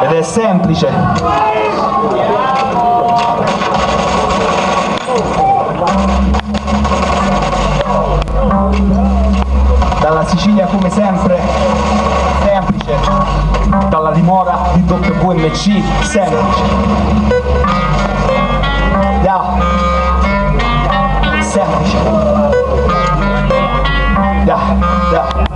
ed è semplice. Dalla Sicilia come sempre, semplice, dalla dimora di WMC, semplice. Yeah. Semplice. Yeah. Yeah.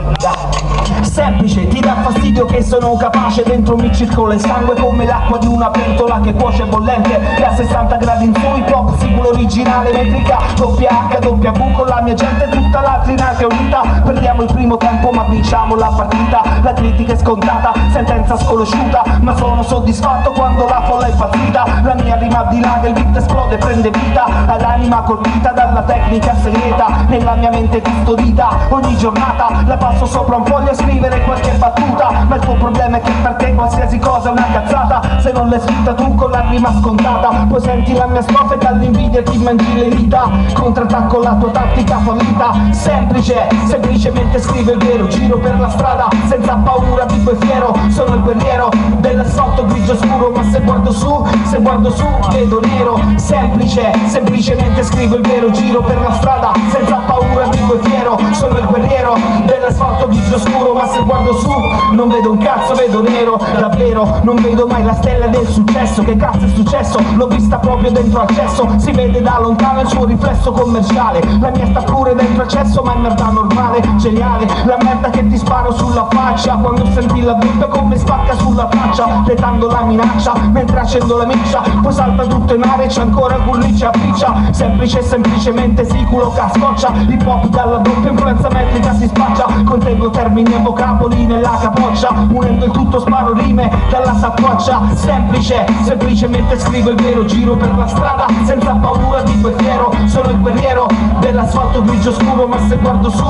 Semplice, ti dà fastidio che sono capace, dentro mi circola il sangue come l'acqua di una pentola che cuoce bollente, che a 60 gradi in su, hip hop singolo originale, metrica, doppia H, doppia V, con la mia gente tutta la trinate unita, perdiamo il primo tempo ma vinciamo la partita, la critica è scontata, sentenza sconosciuta, ma sono soddisfatto quando la folla è impazzita, la mia rima dilaga, il beat esplode, prende vita, all'anima colpita dalla tecnica segreta, nella mia mente custodita, ogni giornata la passo sopra un foglio a scrivere qualche battuta, ma il tuo problema è che per te qualsiasi cosa è una cazzata, se non l'hai scritta tu con la rima scontata, poi senti la mia strofa e dall'invidia ti mangi le dita, contrattacco la tua tattica fallita, semplice, semplicemente scrivo il vero, giro per la strada senza paura, vivo e fiero, sono il guerriero dell'asfalto grigio scuro, ma se guardo su vedo nero, semplice, semplicemente scrivo il vero, giro per la strada senza paura, vivo e fiero, sono il guerriero dell'asfalto grigio scuro, ma se guardo su non vedo un cazzo, vedo nero, davvero non vedo mai la stella del successo, che cazzo è successo? L'ho vista proprio dentro al cesso, si vede da lontano il suo riflesso commerciale, la mia sta pure dentro al cesso, ma è merda normale, geniale, la merda che ti sparo sulla faccia, quando senti la brutta come spacca sulla faccia, letando la minaccia, mentre accendo la miccia, poi salta tutto in aria e c'è ancora gulliccia piccia, semplice, semplicemente siculo cascoccia, hip hop dalla doppia influenza metrica si spaccia, contengo termini e vocaboli nella capoccia, unendo il tutto sparo rime dalla saccoccia, semplice, semplicemente scrivo il vero, giro per la strada senza paura, vivo e fiero, sono il guerriero dell'asfalto grigio scuro, ma se guardo su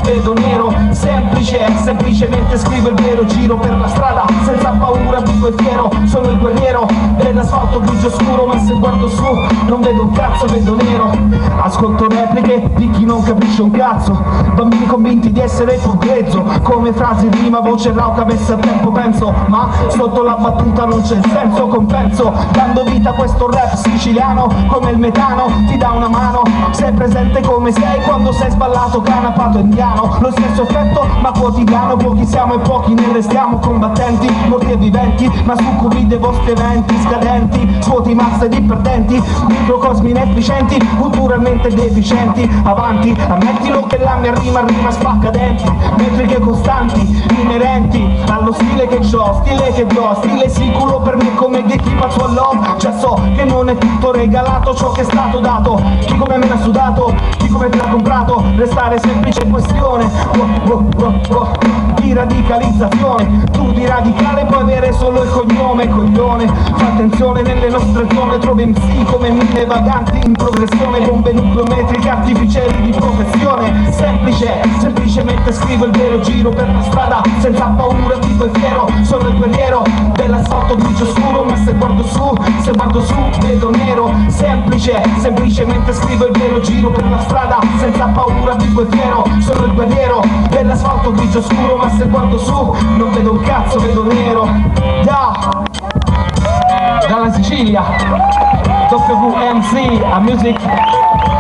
vedo nero, semplice, semplicemente scrivo il vero, giro per la strada senza paura, vivo e fiero, sono il guerriero dell'asfalto grigio scuro, ma se guardo su non vedo un cazzo, vedo nero, ascolto repliche di chi non capisce un cazzo, bambini convinti di essere più grezzo, come frasi rima, voce rauca messa a tempo, penso, ma sotto la battuta non c'è il senso, compenso, dando vita a questo rap siciliano, come il metano, ti dà una mano, sei presente come sei quando sei sballato, canapato indiano, lo stesso effetto ma quotidiano, pochi siamo e pochi ne restiamo combattenti, morti e viventi, ma succubi dei vostri eventi scadenti, svuoti massa di perdenti, microcosmi inefficienti, culturalmente deficienti, avanti, ammettilo che la mia rima spacca denti, metriche costanti, inerenti allo stile che c'ho, stile che do, stile sicuro per me come di chi faccio all'om, già so che non è tutto regalato ciò che è stato dato, chi come me l'ha sudato, chi come te l'ha comprato, restare semplice questione, di radicalizzazione, tu di radicale puoi avere solo il cognome, coglione, fa attenzione nelle nostre zone, trovi MC come mille vaganti in progressione, bombe nucleometriche artificiali di professione, semplice, semplicemente scrivo il vero, giro per la strada senza paura, vivo e fiero, sono il guerriero dell'asfalto grigio scuro, ma se guardo su vedo nero, semplice, semplicemente scrivo il vero, giro per la strada senza paura, vivo e fiero, sono il guerriero dell'asfalto grigio scuro, ma se guardo su non vedo un cazzo, vedo nero. Yeah. Dalla Sicilia, WMC a Music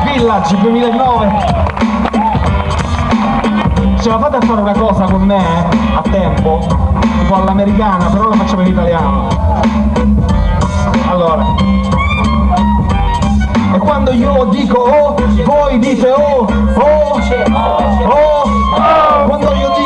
Village 2009. Ce la fate a fare una cosa con me, a tempo, un po' all'americana, però la facciamo in italiano. Allora, e quando io dico oh, voi dite oh, oh, oh, oh, quando io dico